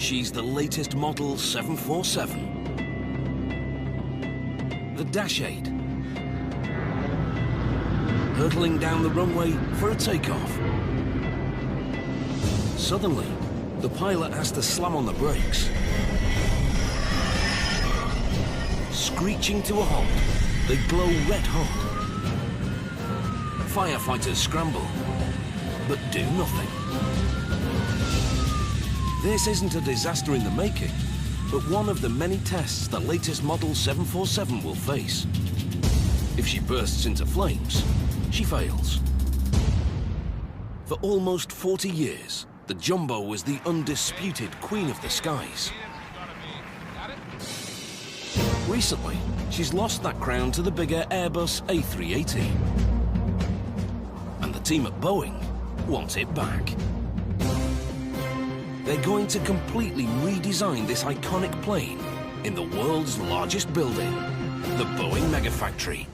She's the latest model 747. The Dash 8. Hurtling down the runway for a takeoff. Suddenly, the pilot has to slam on the brakes. Screeching to a halt, they glow red hot. Firefighters scramble, but do nothing. This isn't a disaster in the making, but one of the many tests the latest model 747 will face. If she bursts into flames, she fails. For almost 40 years, the Jumbo was the undisputed queen of the skies. Recently, she's lost that crown to the bigger Airbus A380. And the team at Boeing want it back. They're going to completely redesign this iconic plane in the world's largest building, the Boeing Megafactory.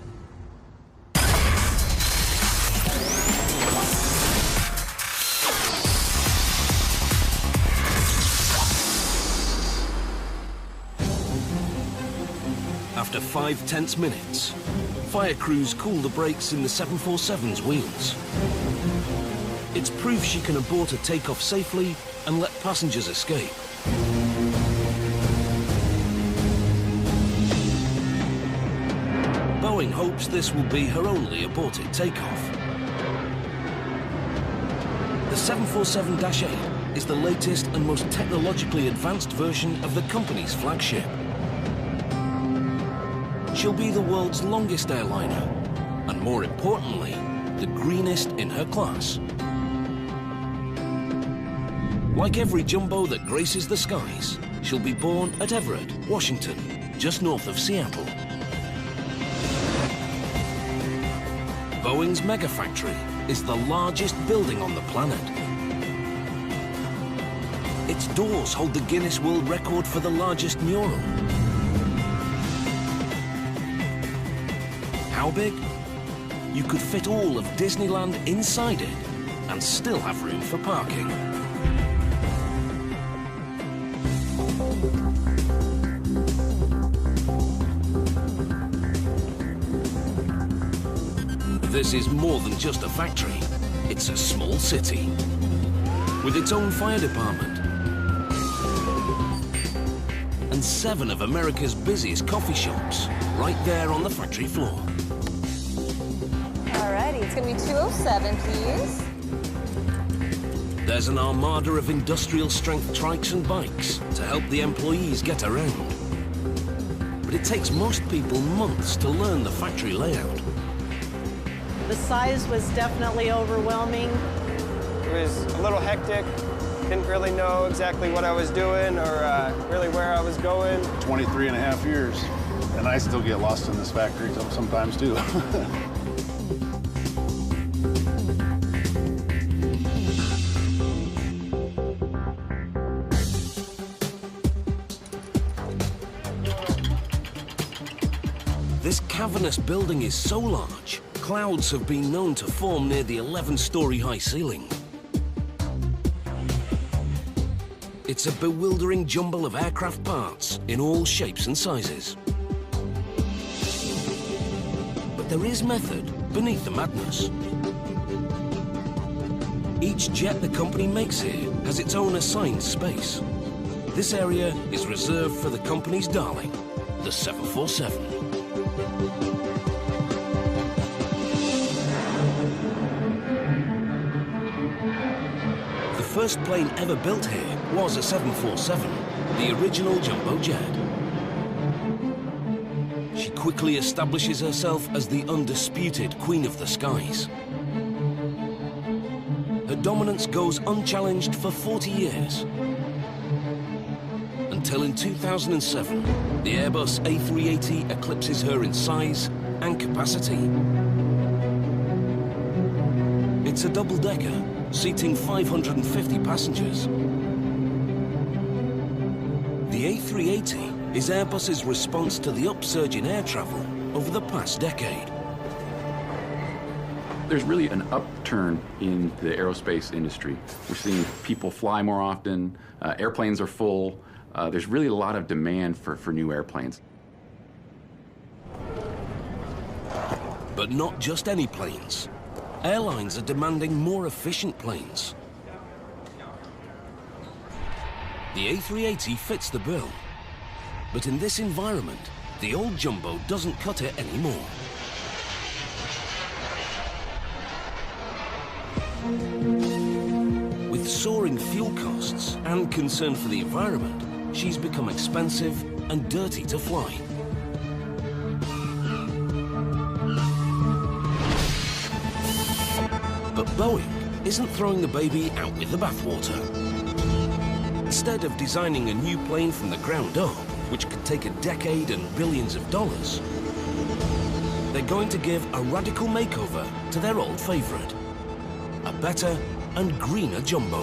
After 5 tense minutes, fire crews cool the brakes in the 747's wheels. It's proof she can abort a takeoff safely and let passengers escape. Boeing hopes this will be her only aborted takeoff. The 747-8 is the latest and most technologically advanced version of the company's flagship. She'll be the world's longest airliner, and more importantly, the greenest in her class. Like every Jumbo that graces the skies, she'll be born at Everett, Washington, just north of Seattle. Boeing's Megafactory is the largest building on the planet. Its doors hold the Guinness World Record for the largest mural. How big? You could fit all of Disneyland inside it and still have room for parking. This is more than just a factory. It's a small city with its own fire department and 7 of America's busiest coffee shops right there on the factory floor. Alrighty, it's gonna be 207, please. There's an armada of industrial-strength trikes and bikes to help the employees get around. But it takes most people months to learn the factory layout. The size was definitely overwhelming. It was a little hectic. Didn't really know exactly what I was doing or really where I was going. 23 and a half years, and I still get lost in this factory sometimes too. This cavernous building is so large, clouds have been known to form near the 11-story high ceiling. It's a bewildering jumble of aircraft parts in all shapes and sizes. But there is method beneath the madness. Each jet the company makes here has its own assigned space. This area is reserved for the company's darling, the 747. The first plane ever built here was a 747, the original jumbo jet. She quickly establishes herself as the undisputed queen of the skies. Her dominance goes unchallenged for 40 years. Until in 2007, the Airbus A380 eclipses her in size and capacity. It's a double-decker, seating 550 passengers. The A380 is Airbus's response to the upsurge in air travel over the past decade. There's really an upturn in the aerospace industry. We're seeing people fly more often, airplanes are full. There's really a lot of demand for new airplanes. But not just any planes. Airlines are demanding more efficient planes. The A380 fits the bill. But in this environment, the old jumbo doesn't cut it anymore. With soaring fuel costs and concern for the environment, she's become expensive and dirty to fly. But Boeing isn't throwing the baby out with the bathwater. Instead of designing a new plane from the ground up, which could take a decade and billions of dollars, they're going to give a radical makeover to their old favorite, a better and greener jumbo.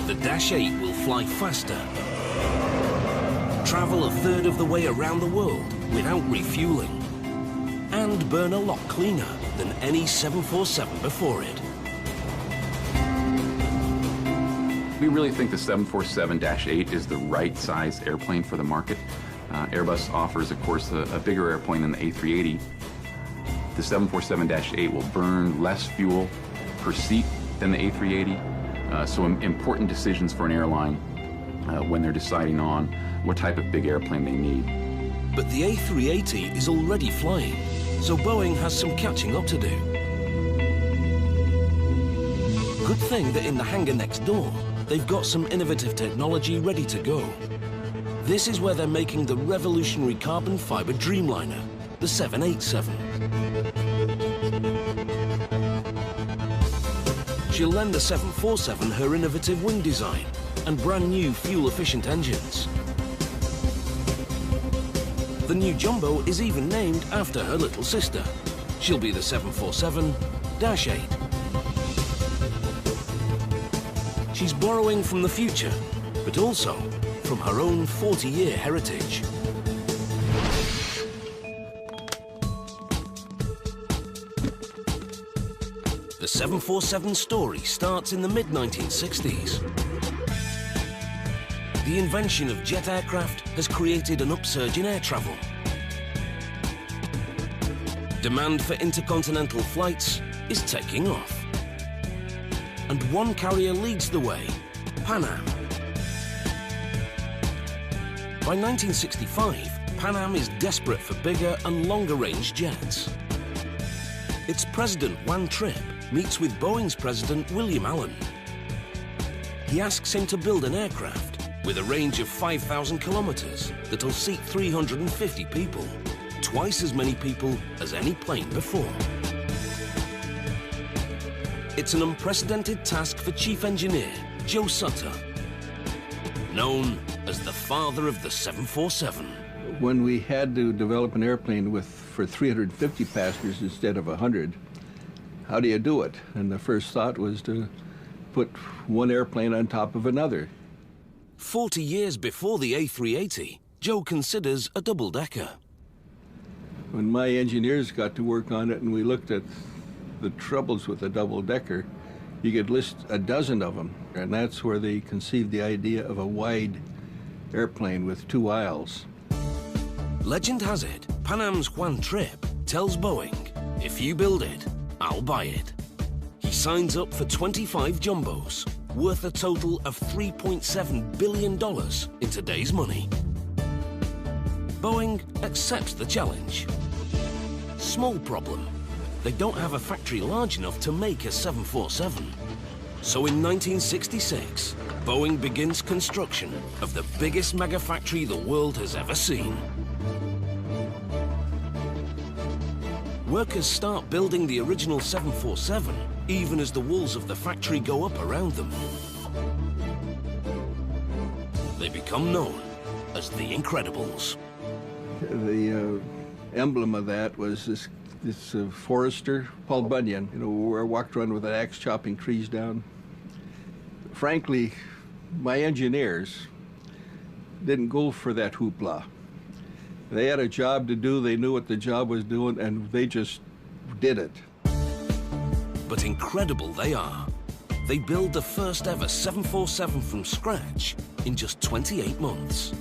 The Dash 8 will fly faster, travel a third of the way around the world without refueling, and burn a lot cleaner than any 747 before it. We really think the 747-8 is the right size airplane for the market. Airbus offers, of course, a bigger airplane than the A380. The 747-8 will burn less fuel per seat than the A380. So important decisions for an airline when they're deciding on what type of big airplane they need. But the A380 is already flying, so Boeing has some catching up to do. Good thing that in the hangar next door, they've got some innovative technology ready to go. This is where they're making the revolutionary carbon fiber Dreamliner, the 787. She'll lend the 747 her innovative wing design and brand new fuel-efficient engines. The new jumbo is even named after her little sister. She'll be the 747-8. She's borrowing from the future, but also from her own 40-year heritage. The 747 story starts in the mid-1960s. The invention of jet aircraft has created an upsurge in air travel. Demand for intercontinental flights is taking off. And one carrier leads the way, Pan Am. By 1965, Pan Am is desperate for bigger and longer-range jets. Its president, Juan Trippe, meets with Boeing's president, William Allen. He asks him to build an aircraft with a range of 5,000 kilometers that'll seat 350 people, twice as many people as any plane before. It's an unprecedented task for Chief Engineer Joe Sutter, known as the father of the 747. When we had to develop an airplane for 350 passengers instead of 100, how do you do it? And the first thought was to put one airplane on top of another. 40 years before the A380, Joe considers a double-decker. When my engineers got to work on it and we looked at the troubles with a double-decker, you could list a dozen of them. And that's where they conceived the idea of a wide airplane with two aisles. Legend has it, Pan Am's Juan Trippe tells Boeing, if you build it, I'll buy it. He signs up for 25 jumbos, worth a total of $3.7 billion in today's money. Boeing accepts the challenge. Small problem. They don't have a factory large enough to make a 747. So in 1966, Boeing begins construction of the biggest mega factory the world has ever seen. Workers start building the original 747 even as the walls of the factory go up around them. They become known as the Incredibles. The emblem of that was this forester, Paul Bunyan, where I walked around with an axe chopping trees down. Frankly, my engineers didn't go for that hoopla. They had a job to do, they knew what the job was doing, and they just did it. But incredible they are. They build the first ever 747 from scratch in just 28 months.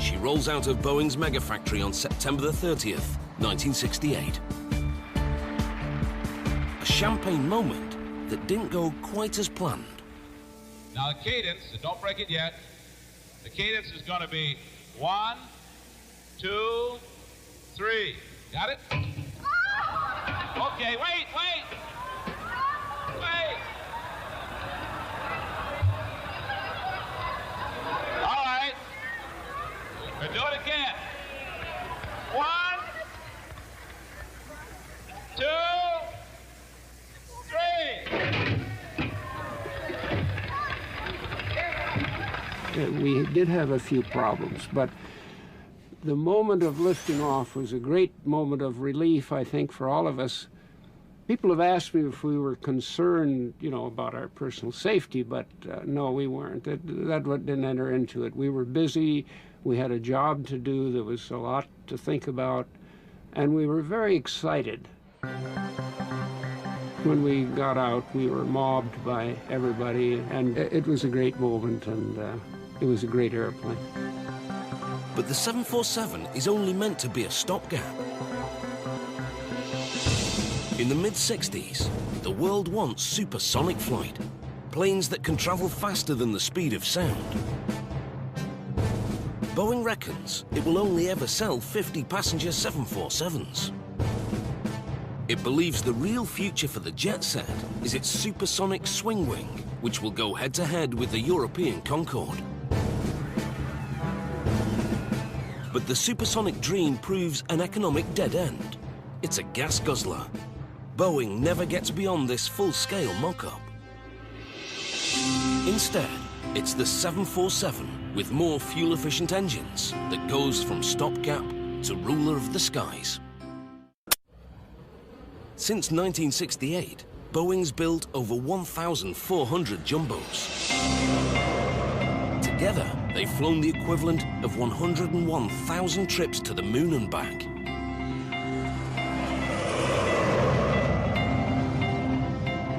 She rolls out of Boeing's mega factory on September the 30th, 1968. A champagne moment that didn't go quite as planned. Now the cadence, and don't break it yet, the cadence is going to be 1, 2, 3. Got it? Okay, wait! All right. We'll do it again. 1, 2, 3. We did have a few problems, but the moment of lifting off was a great moment of relief, I think, for all of us. People have asked me if we were concerned, about our personal safety, but no, we weren't. That didn't enter into it. We were busy. We had a job to do. There was a lot to think about, and we were very excited. When we got out, we were mobbed by everybody, and it was a great moment, and it was a great airplane. But the 747 is only meant to be a stopgap. In the mid-60s, the world wants supersonic flight, planes that can travel faster than the speed of sound. Boeing reckons it will only ever sell 50 passenger 747s. It believes the real future for the jet set is its supersonic swing wing, which will go head-to-head with the European Concorde. But the supersonic dream proves an economic dead end. It's a gas guzzler. Boeing never gets beyond this full-scale mock-up. Instead, it's the 747 with more fuel-efficient engines that goes from stopgap to ruler of the skies. Since 1968, Boeing's built over 1,400 jumbos. Together, they've flown the equivalent of 101,000 trips to the moon and back.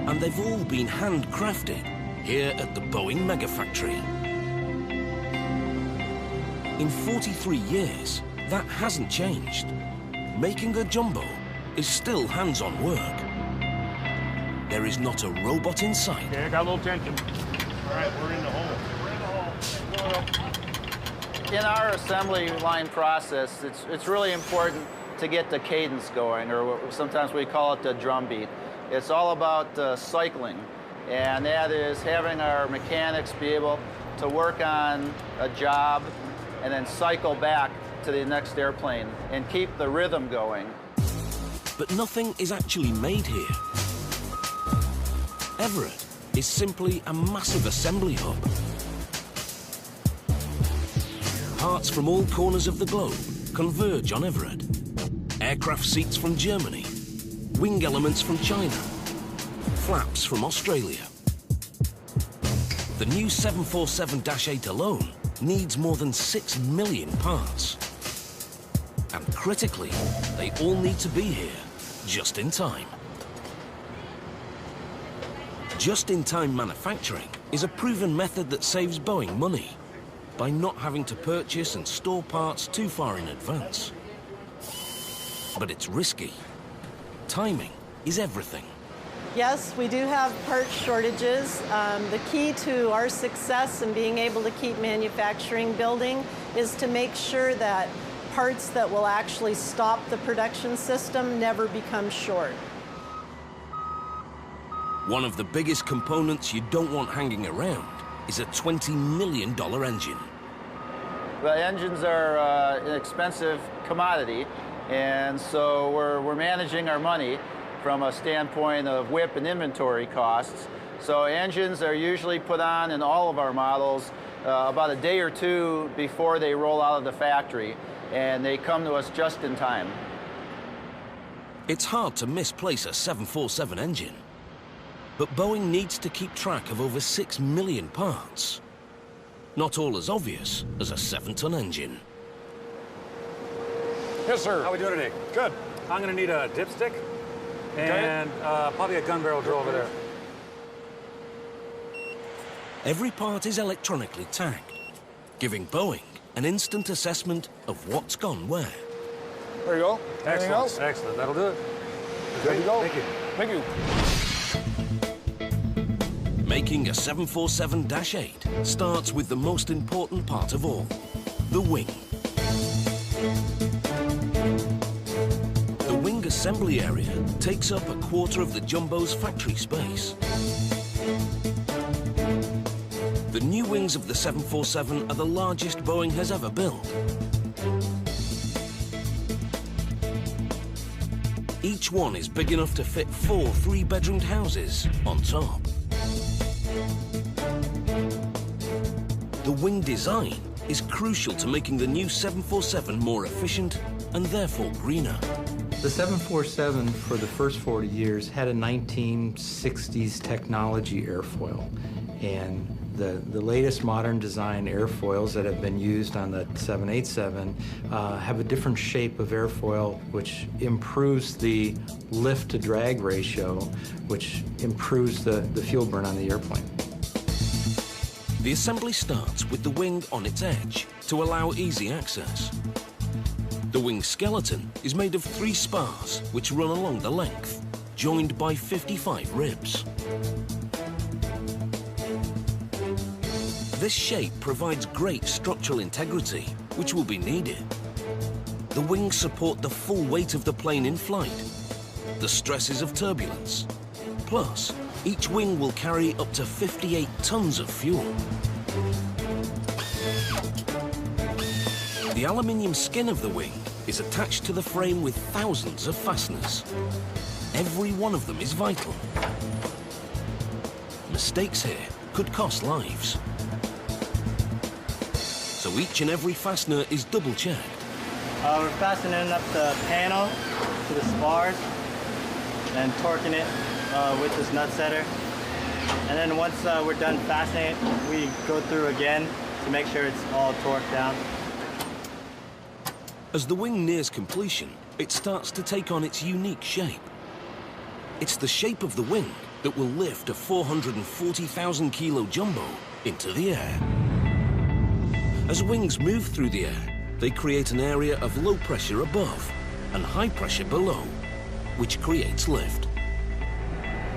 And they've all been handcrafted here at the Boeing mega factory. In 43 years, that hasn't changed. Making a jumbo is still hands-on work. There is not a robot in sight. Okay, I got a little tension. All right, we're in the hole. In our assembly line process, it's really important to get the cadence going, or sometimes we call it the drum beat. It's all about cycling, and that is having our mechanics be able to work on a job and then cycle back to the next airplane and keep the rhythm going. But nothing is actually made here. Everett is simply a massive assembly hub. Parts from all corners of the globe converge on Everett. Aircraft seats from Germany, wing elements from China, flaps from Australia. The new 747-8 alone needs more than 6 million parts. And critically, they all need to be here, just in time. Just-in-time manufacturing is a proven method that saves Boeing money by not having to purchase and store parts too far in advance. But it's risky. Timing is everything. Yes, we do have part shortages. The key to our success in being able to keep manufacturing building is to make sure that parts that will actually stop the production system never become short. One of the biggest components you don't want hanging around is a $20 million engine. The engines are an expensive commodity, and so we're managing our money from a standpoint of WIP and inventory costs. So engines are usually put on in all of our models about a day or two before they roll out of the factory, and they come to us just in time. It's hard to misplace a 747 engine, but Boeing needs to keep track of over 6 million parts. Not all as obvious as a 7-ton engine. Yes, sir. How are we doing today? Good. I'm going to need a dipstick and probably a gun barrel drill over there. Every part is electronically tagged, giving Boeing an instant assessment of what's gone where. There you go. Anything else? Excellent. That'll do it. Good to go. Thank you. Thank you. Making a 747-8 starts with the most important part of all, the wing. The wing assembly area takes up a quarter of the Jumbo's factory space. The new wings of the 747 are the largest Boeing has ever built. Each one is big enough to fit 4 3-bedroomed houses on top. The wing design is crucial to making the new 747 more efficient and therefore greener. The 747 for the first 40 years had a 1960s technology airfoil, and the latest modern design airfoils that have been used on the 787 have a different shape of airfoil, which improves the lift to drag ratio, which improves the fuel burn on the airplane. The assembly starts with the wing on its edge to allow easy access. The wing skeleton is made of 3 spars which run along the length, joined by 55 ribs. This shape provides great structural integrity, which will be needed. The wings support the full weight of the plane in flight, the stresses of turbulence. Plus, each wing will carry up to 58 tons of fuel. The aluminium skin of the wing is attached to the frame with thousands of fasteners. Every one of them is vital. Mistakes here could cost lives. So each and every fastener is double-checked. We're fastening up the panel to the spars and torquing it with this nut setter. And then once we're done fastening it, we go through again to make sure it's all torqued down. As the wing nears completion, it starts to take on its unique shape. It's the shape of the wing that will lift a 440,000 kilo jumbo into the air. As wings move through the air, they create an area of low pressure above and high pressure below, which creates lift.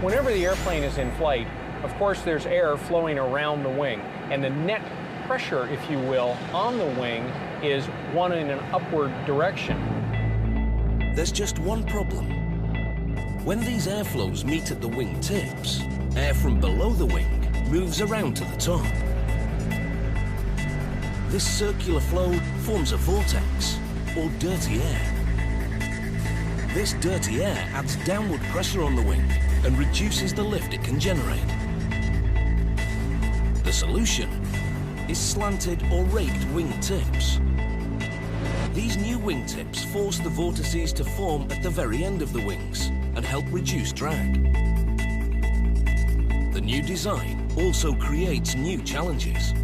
Whenever the airplane is in flight, of course there's air flowing around the wing, and the net pressure, if you will, on the wing is one in an upward direction. There's just one problem. When these airflows meet at the wing tips, air from below the wing moves around to the top. This circular flow forms a vortex, or dirty air. This dirty air adds downward pressure on the wing and reduces the lift it can generate. The solution is slanted or raked wing tips. These new wing tips force the vortices to form at the very end of the wings and help reduce drag. The new design also creates new challenges.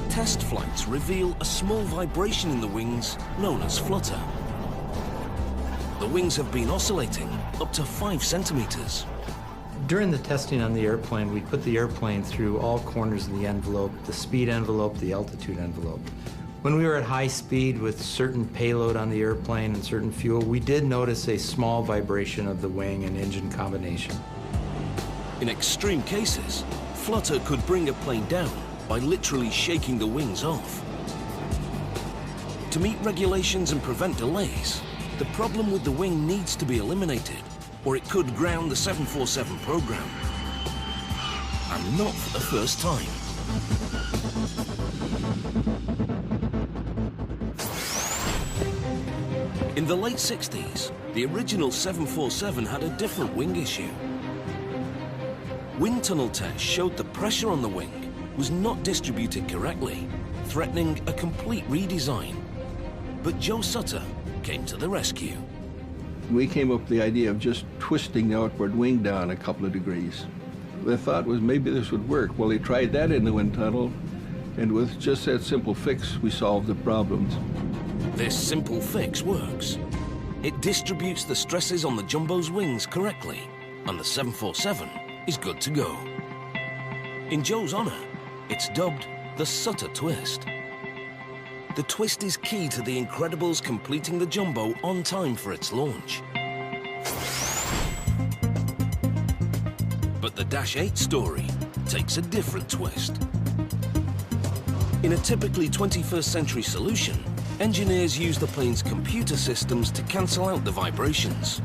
Test flights reveal a small vibration in the wings known as flutter. The wings have been oscillating up to 5 centimeters. During the testing on the airplane, we put the airplane through all corners of the envelope, the speed envelope, the altitude envelope. When we were at high speed with certain payload on the airplane and certain fuel, we did notice a small vibration of the wing and engine combination. In extreme cases, flutter could bring a plane down by literally shaking the wings off. To meet regulations and prevent delays, the problem with the wing needs to be eliminated, or it could ground the 747 program. And not for the first time. In the late 60s, the original 747 had a different wing issue. Wind tunnel tests showed the pressure on the wing was not distributed correctly, threatening a complete redesign. But Joe Sutter came to the rescue. We came up with the idea of just twisting the outward wing down a couple of degrees. The thought was maybe this would work. Well, they tried that in the wind tunnel, and with just that simple fix, we solved the problems. This simple fix works. It distributes the stresses on the jumbo's wings correctly, and the 747 is good to go. In Joe's honor, it's dubbed the Sutter Twist. The twist is key to the Incredibles completing the jumbo on time for its launch. But the Dash 8 story takes a different twist. In a typically 21st century solution, engineers use the plane's computer systems to cancel out the vibrations.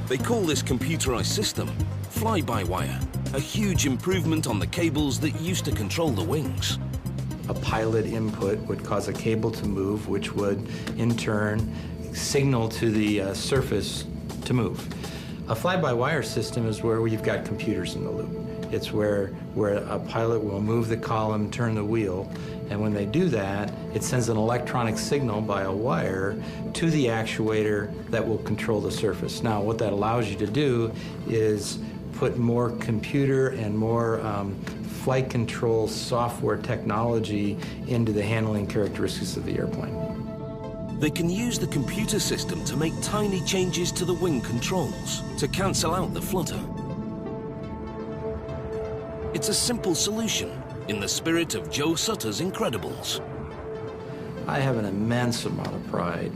They call this computerized system fly-by-wire, a huge improvement on the cables that used to control the wings. A pilot input would cause a cable to move, which would, in turn, signal to the surface to move. A fly-by-wire system is where you've got computers in the loop. It's where a pilot will move the column, turn the wheel, and when they do that, it sends an electronic signal by a wire to the actuator that will control the surface. Now, what that allows you to do is put more computer and more flight control software technology into the handling characteristics of the airplane. They can use the computer system to make tiny changes to the wing controls to cancel out the flutter. It's a simple solution in the spirit of Joe Sutter's Incredibles. I have an immense amount of pride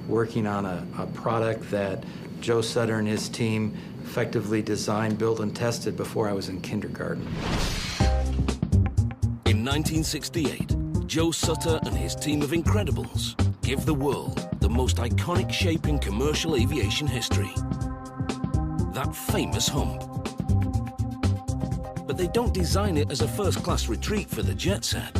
working on a product that Joe Sutter and his team effectively designed, built, and tested before I was in kindergarten. In 1968, Joe Sutter and his team of Incredibles give the world the most iconic shape in commercial aviation history. That famous hump. But they don't design it as a first-class retreat for the jet set.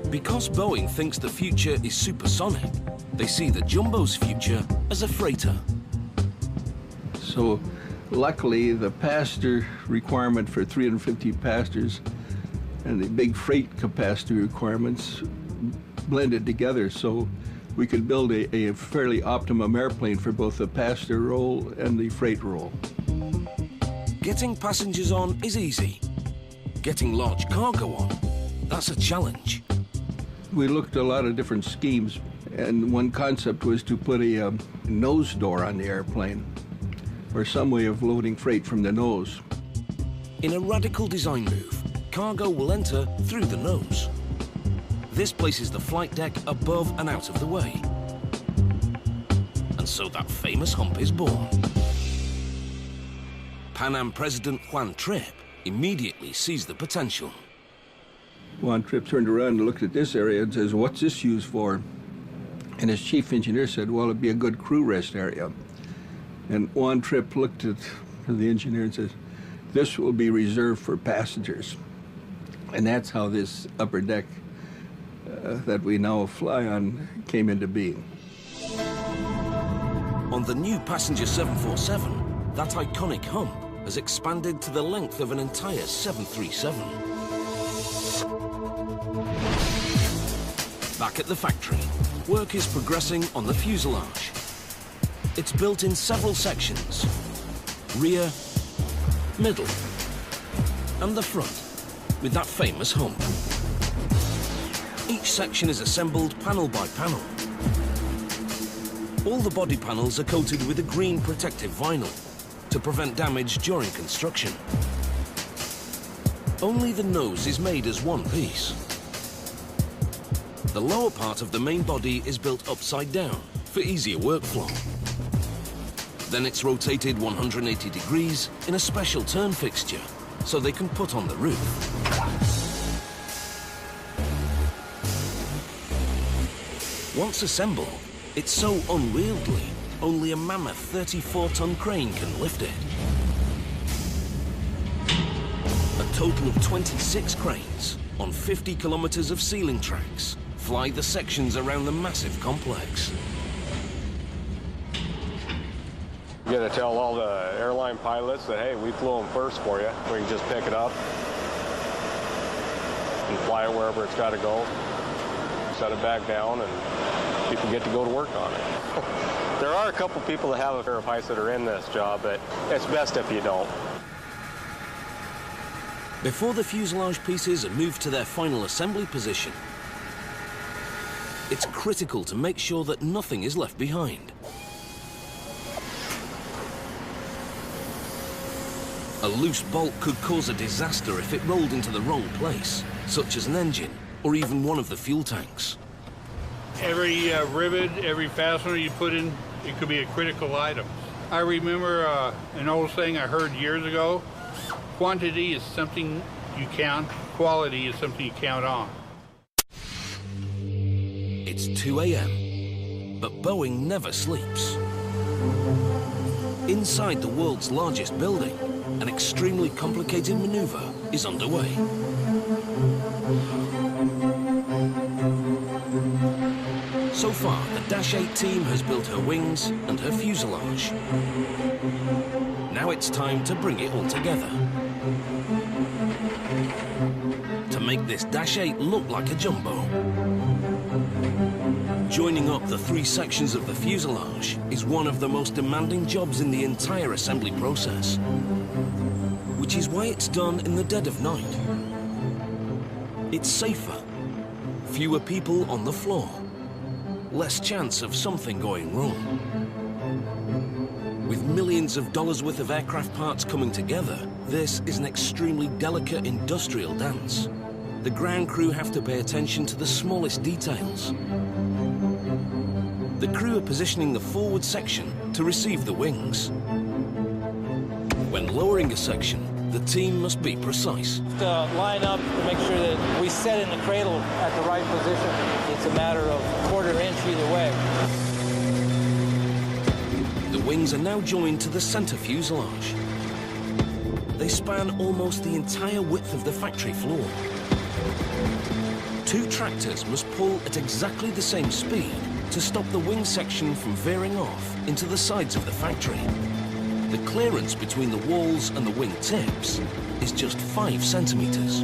Because Boeing thinks the future is supersonic, they see the jumbo's future as a freighter. So luckily, the passenger requirement for 350 passengers and the big freight capacity requirements blended together, so we could build a fairly optimum airplane for both the passenger role and the freight role. Getting passengers on is easy. Getting large cargo on, that's a challenge. We looked at a lot of different schemes, and one concept was to put a nose door on the airplane, or some way of loading freight from the nose. In a radical design move, cargo will enter through the nose. This places the flight deck above and out of the way. And so that famous hump is born. Pan Am President Juan Trippe immediately sees the potential. Juan Trippe turned around and looked at this area and says, "What's this used for?" And his chief engineer said, "Well, it'd be a good crew rest area." And Juan Trippe looked at the engineer and says, "This will be reserved for passengers." And that's how this upper deck that we now fly on came into being. On the new passenger 747, that iconic hump has expanded to the length of an entire 737. Back at the factory, work is progressing on the fuselage. It's built in several sections: rear, middle, and the front, with that famous hump. Each section is assembled panel by panel. All the body panels are coated with a green protective vinyl to prevent damage during construction. Only the nose is made as one piece. The lower part of the main body is built upside down for easier workflow. Then it's rotated 180 degrees in a special turn fixture so they can put on the roof. Once assembled, it's so unwieldy, only a mammoth 34-ton crane can lift it. A total of 26 cranes on 50 kilometers of ceiling tracks fly the sections around the massive complex. You gotta tell all the airline pilots that, hey, we flew them first for you. We can just pick it up and fly it wherever it's gotta go, set it back down, and people get to go to work on it. There are a couple people that have a pair of heights that are in this job, but it's best if you don't. Before the fuselage pieces are moved to their final assembly position, it's critical to make sure that nothing is left behind. A loose bolt could cause a disaster if it rolled into the wrong place, such as an engine or even one of the fuel tanks. Every rivet, every fastener you put in, it could be a critical item. I remember an old saying I heard years ago, quantity is something you count, quality is something you count on. It's 2 a.m., but Boeing never sleeps. Inside the world's largest building, an extremely complicated maneuver is underway. So far, the Dash 8 team has built her wings and her fuselage. Now it's time to bring it all together. To make this Dash 8 look like a jumbo. Joining up the 3 sections of the fuselage is one of the most demanding jobs in the entire assembly process, which is why it's done in the dead of night. It's safer, fewer people on the floor, less chance of something going wrong. With millions of dollars worth of aircraft parts coming together, this is an extremely delicate industrial dance. The ground crew have to pay attention to the smallest details. The crew are positioning the forward section to receive the wings. When lowering a section, the team must be precise. To line up to make sure that we set in the cradle at the right position. It's a matter of a quarter inch either way. The wings are now joined to the center fuselage. They span almost the entire width of the factory floor. 2 tractors must pull at exactly the same speed to stop the wing section from veering off into the sides of the factory. The clearance between the walls and the wing tips is just 5 centimeters.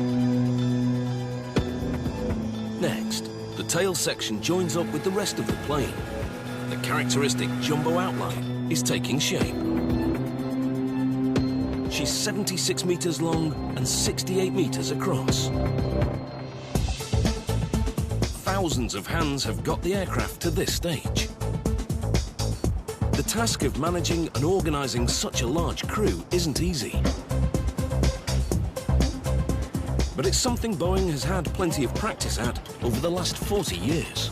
Next, the tail section joins up with the rest of the plane. The characteristic jumbo outline is taking shape. She's 76 meters long and 68 meters across. Thousands of hands have got the aircraft to this stage. The task of managing and organizing such a large crew isn't easy. But it's something Boeing has had plenty of practice at over the last 40 years.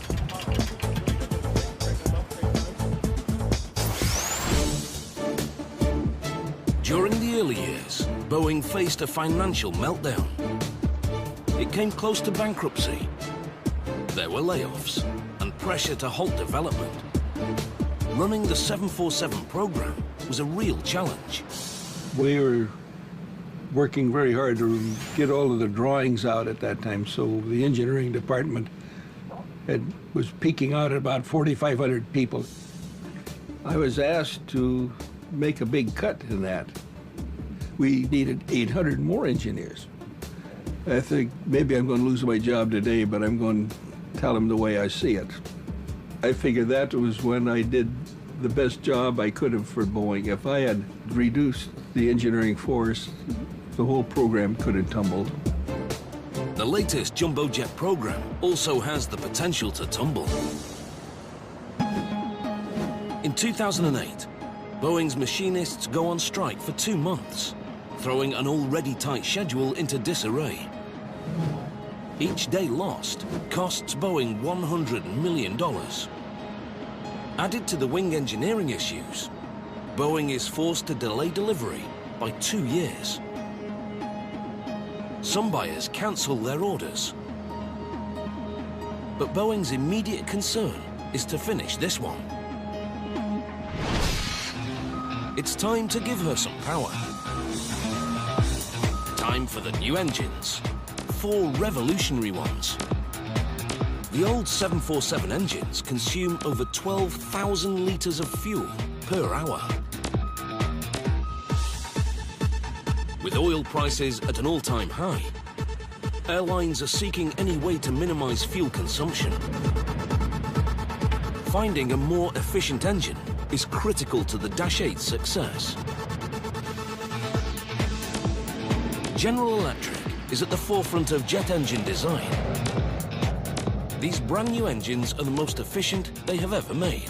During the early years, Boeing faced a financial meltdown. It came close to bankruptcy. There were layoffs and pressure to halt development. Running the 747 program was a real challenge. We were working very hard to get all of the drawings out at that time, so the engineering department was peaking out at about 4,500 people. I was asked to make a big cut in that. We needed 800 more engineers. I think maybe I'm going to lose my job today, but I'm going to tell them the way I see it. I figured that was when I did the best job I could have for Boeing. If I had reduced the engineering force, the whole program could have tumbled. The latest jumbo jet program also has the potential to tumble. In 2008, Boeing's machinists go on strike for 2 months, throwing an already tight schedule into disarray. Each day lost costs Boeing $100 million. Added to the wing engineering issues, Boeing is forced to delay delivery by 2 years. Some buyers cancel their orders. But Boeing's immediate concern is to finish this one. It's time to give her some power. Time for the new engines. 4 revolutionary ones. The old 747 engines consume over 12,000 liters of fuel per hour. With oil prices at an all-time high, airlines are seeking any way to minimize fuel consumption. Finding a more efficient engine is critical to the Dash 8's success. General Electric is at the forefront of jet engine design. The These brand new engines are the most efficient they have ever made.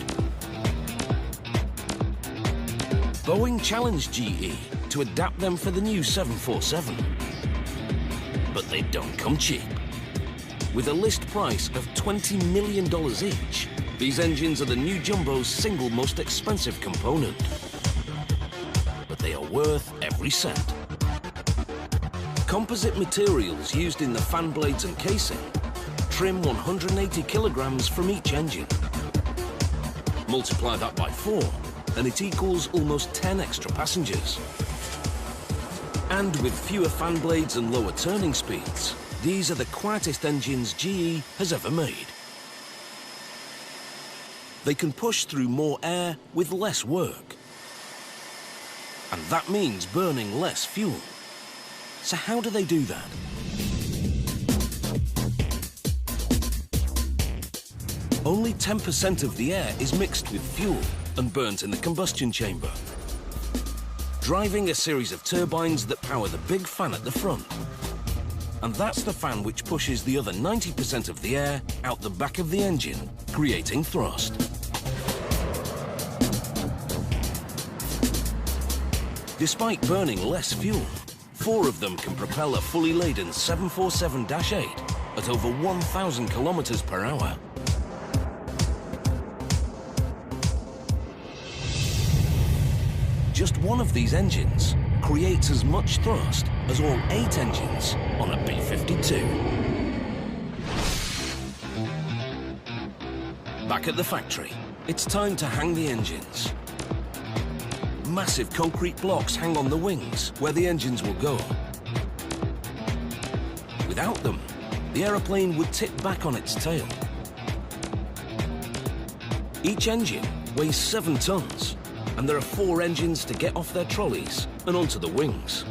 Boeing challenged GE to adapt them for the new 747. But they don't come cheap. With a list price of $20 million each, these engines are the new Jumbo's single most expensive component. But they are worth every cent. Composite materials used in the fan blades and casing trim 180 kilograms from each engine. Multiply that by 4, and it equals almost 10 extra passengers. And with fewer fan blades and lower turning speeds, these are the quietest engines GE has ever made. They can push through more air with less work. And that means burning less fuel. So how do they do that? Only 10% of the air is mixed with fuel and burnt in the combustion chamber, driving a series of turbines that power the big fan at the front. And that's the fan which pushes the other 90% of the air out the back of the engine, creating thrust. Despite burning less fuel, 4 of them can propel a fully laden 747-8 at over 1,000 kilometers per hour. Just one of these engines creates as much thrust as all 8 engines on a B-52. Back at the factory, it's time to hang the engines. Massive concrete blocks hang on the wings where the engines will go. Without them, the aeroplane would tip back on its tail. Each engine weighs 7 tons, and there are 4 engines to get off their trolleys and onto the wings.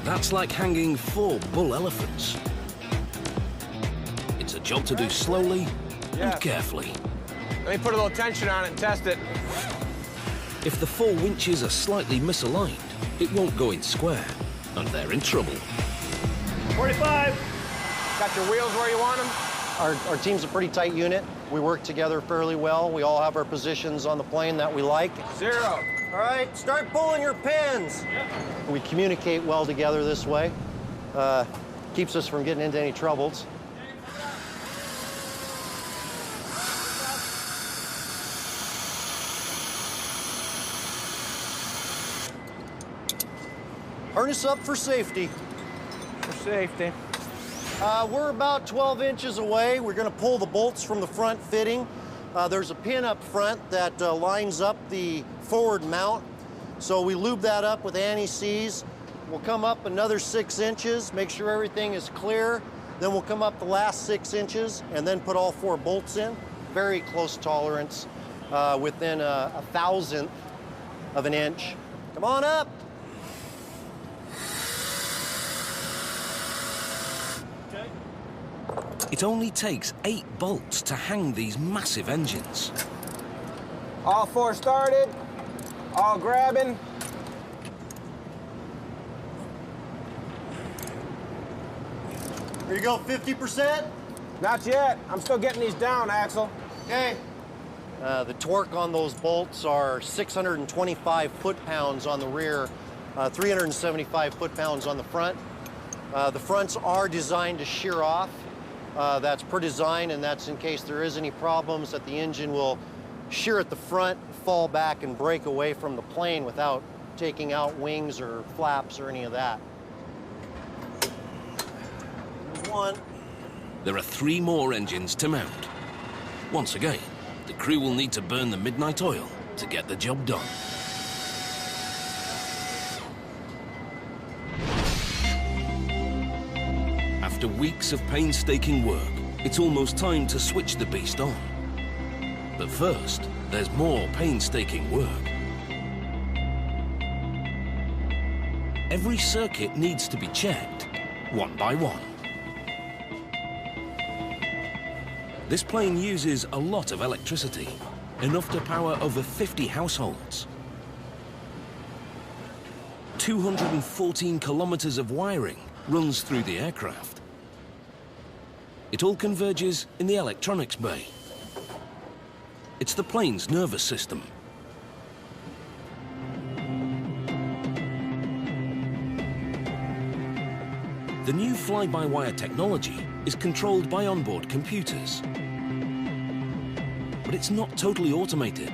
That's like hanging 4 bull elephants. It's a job to do slowly and carefully. Let me put a little tension on it and test it. If the 4 winches are slightly misaligned, it won't go in square, and they're in trouble. 45. Got your wheels where you want them? Our team's a pretty tight unit. We work together fairly well. We all have our positions on the plane that we like. 0. All right, start pulling your pins. Yep. We communicate well together this way. Keeps us from getting into any troubles. Harness up for safety. For safety. We're about 12 inches away. We're going to pull the bolts from the front fitting. There's a pin up front that lines up the forward mount. So we lube that up with anti-seize. We'll come up another 6 inches, make sure everything is clear. Then we'll come up the last 6 inches and then put all 4 bolts in. Very close tolerance, within a 1,000th of an inch. Come on up. It only takes 8 bolts to hang these massive engines. All 4 started, all grabbing. Here you go, 50%? Not yet. I'm still getting these down, Axel. Okay. The torque on those bolts are 625 foot-pounds on the rear, 375 foot-pounds on the front. The fronts are designed to shear off. That's per design, and that's in case there is any problems that the engine will shear at the front, fall back, and break away from the plane without taking out wings or flaps or any of that. There's 1. There are 3 more engines to mount. Once again, the crew will need to burn the midnight oil to get the job done. After weeks of painstaking work, it's almost time to switch the beast on. But first, there's more painstaking work. Every circuit needs to be checked, one by one. This plane uses a lot of electricity, enough to power over 50 households. 214 kilometers of wiring runs through the aircraft. It all converges in the electronics bay. It's the plane's nervous system. The new fly-by-wire technology is controlled by onboard computers. But it's not totally automated.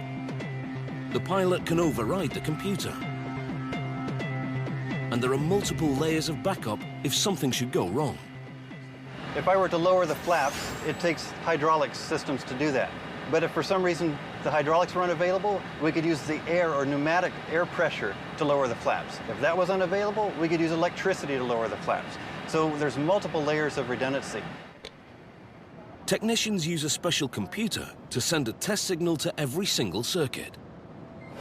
The pilot can override the computer. And there are multiple layers of backup if something should go wrong. If I were to lower the flaps, it takes hydraulic systems to do that. But if for some reason the hydraulics were unavailable, we could use the air or pneumatic air pressure to lower the flaps. If that was unavailable, we could use electricity to lower the flaps. So there's multiple layers of redundancy. Technicians use a special computer to send a test signal to every single circuit.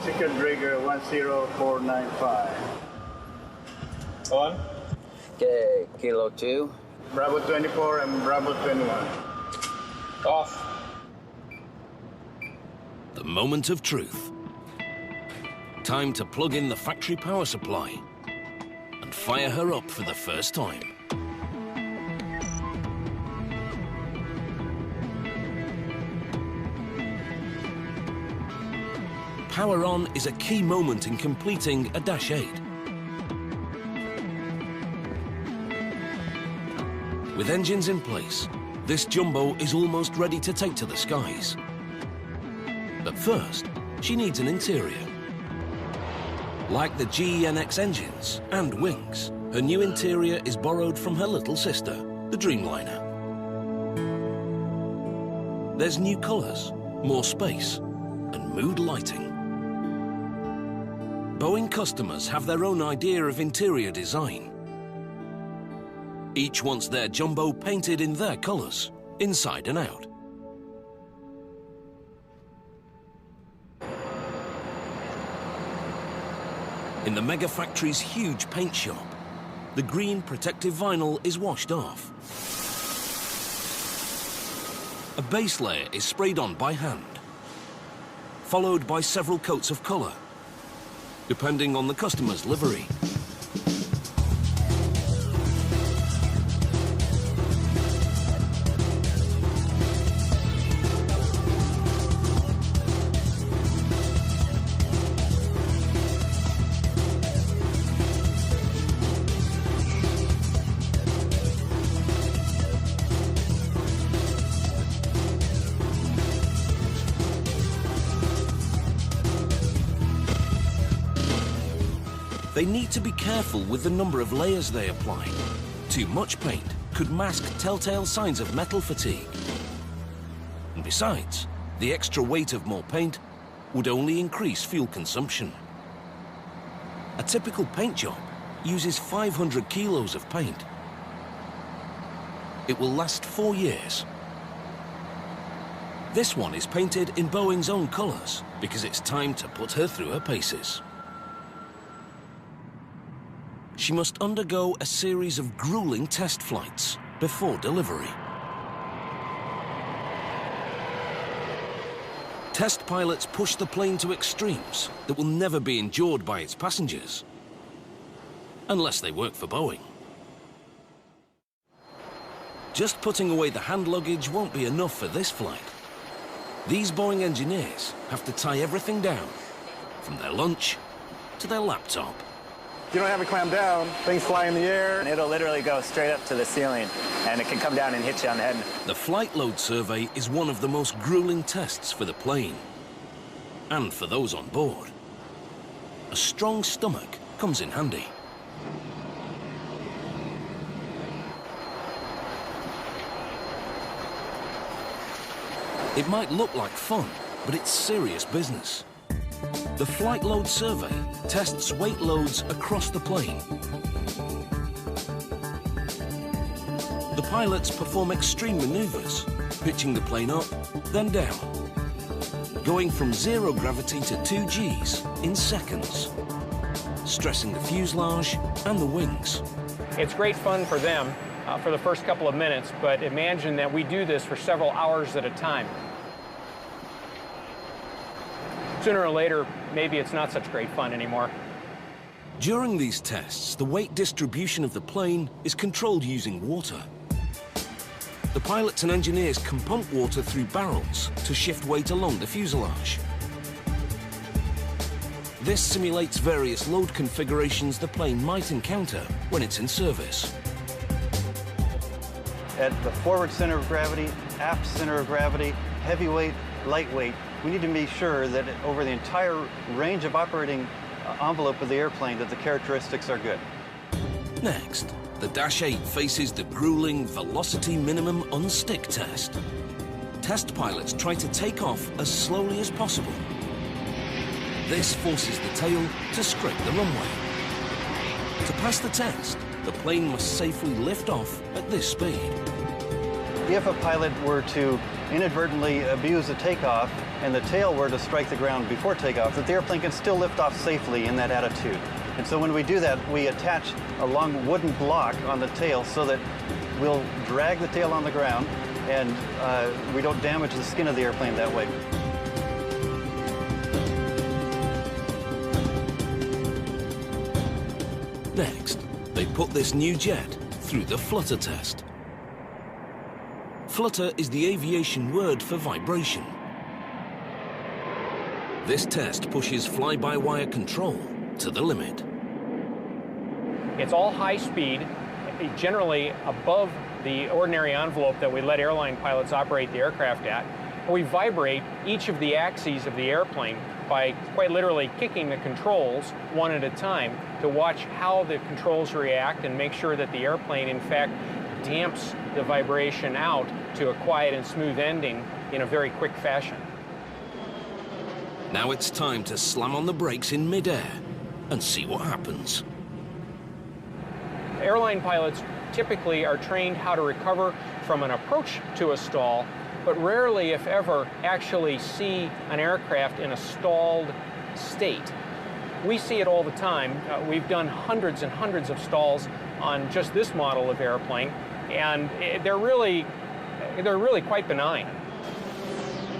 Chicken Rigger 10495. On. Okay, Kilo 2. Bravo 24 and Bravo 21. Off. The moment of truth. Time to plug in the factory power supply and fire her up for the first time. Power on is a key moment in completing a Dash 8. With engines in place, this jumbo is almost ready to take to the skies. But first, she needs an interior. Like the GEnx engines and wings, her new interior is borrowed from her little sister, the Dreamliner. There's new colors, more space, and mood lighting. Boeing customers have their own idea of interior design. Each wants their jumbo painted in their colors, inside and out. In the mega factory's huge paint shop, the green protective vinyl is washed off. A base layer is sprayed on by hand, followed by several coats of color, depending on the customer's livery. They need to be careful with the number of layers they apply. Too much paint could mask telltale signs of metal fatigue. And besides, the extra weight of more paint would only increase fuel consumption. A typical paint job uses 500 kilos of paint. It will last 4 years. This one is painted in Boeing's own colors because it's time to put her through her paces. She must undergo a series of grueling test flights before delivery. Test pilots push the plane to extremes that will never be endured by its passengers, unless they work for Boeing. Just putting away the hand luggage won't be enough for this flight. These Boeing engineers have to tie everything down, from their lunch to their laptop. If you don't have it clammed down, things fly in the air. And it'll literally go straight up to the ceiling, and it can come down and hit you on the head. The flight load survey is one of the most grueling tests for the plane, and for those on board. A strong stomach comes in handy. It might look like fun, but it's serious business. The flight load survey tests weight loads across the plane. The pilots perform extreme maneuvers, pitching the plane up, then down, going from 0 gravity to 2 Gs in seconds, stressing the fuselage and the wings. It's great fun for them for the first couple of minutes, but imagine that we do this for several hours at a time. Sooner or later, maybe it's not such great fun anymore. During these tests, the weight distribution of the plane is controlled using water. The pilots and engineers can pump water through barrels to shift weight along the fuselage. This simulates various load configurations the plane might encounter when it's in service. At the forward center of gravity, aft center of gravity, heavyweight, lightweight, we need to be sure that over the entire range of operating envelope of the airplane that the characteristics are good. Next, the Dash 8 faces the grueling velocity minimum unstick test. Test pilots try to take off as slowly as possible. This forces the tail to scrape the runway. To pass the test, the plane must safely lift off at this speed. If a pilot were to inadvertently abuse a takeoff and the tail were to strike the ground before takeoff, that the airplane can still lift off safely in that attitude. And so when we do that, we attach a long wooden block on the tail so that we'll drag the tail on the ground and we don't damage the skin of the airplane that way. Next, they put this new jet through the flutter test. Flutter is the aviation word for vibration. This test pushes fly-by-wire control to the limit. It's all high speed, generally above the ordinary envelope that we let airline pilots operate the aircraft at. We vibrate each of the axes of the airplane by quite literally kicking the controls one at a time to watch how the controls react and make sure that the airplane, in fact, damps the vibration out to a quiet and smooth ending in a very quick fashion. Now it's time to slam on the brakes in midair and see what happens. Airline pilots typically are trained how to recover from an approach to a stall, but rarely, if ever, actually see an aircraft in a stalled state. We see it all the time. We've done hundreds and hundreds of stalls on just this model of airplane, and they're really quite benign.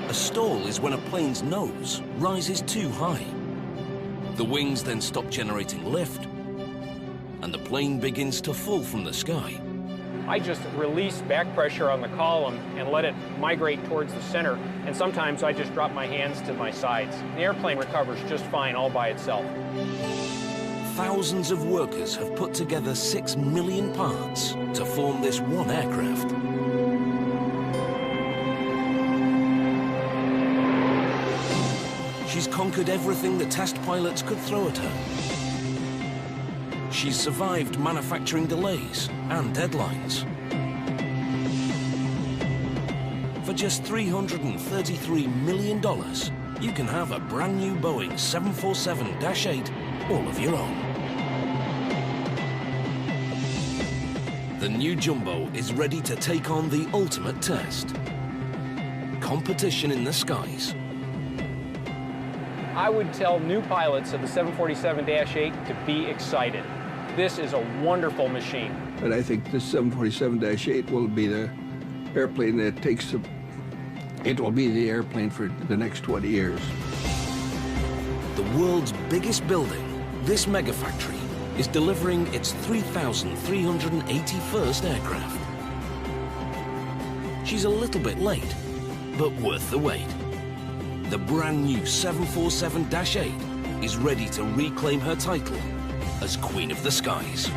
A stall is when a plane's nose rises too high. The wings then stop generating lift, and the plane begins to fall from the sky. I just release back pressure on the column and let it migrate towards the center, and sometimes I just drop my hands to my sides. The airplane recovers just fine all by itself. Thousands of workers have put together 6 million parts to form this one aircraft. She's conquered everything the test pilots could throw at her. She's survived manufacturing delays and deadlines. For just $333 million, you can have a brand new Boeing 747-8 all of your own. The new Jumbo is ready to take on the ultimate test. Competition in the skies. I would tell new pilots of the 747-8 to be excited. This is a wonderful machine. But I think this 747-8 will be the airplane that takes the... It will be the airplane for the next 20 years. The world's biggest building, this mega factory, is delivering its 3,381st aircraft. She's a little bit late, but worth the wait. The brand new 747-8 is ready to reclaim her title as Queen of the Skies.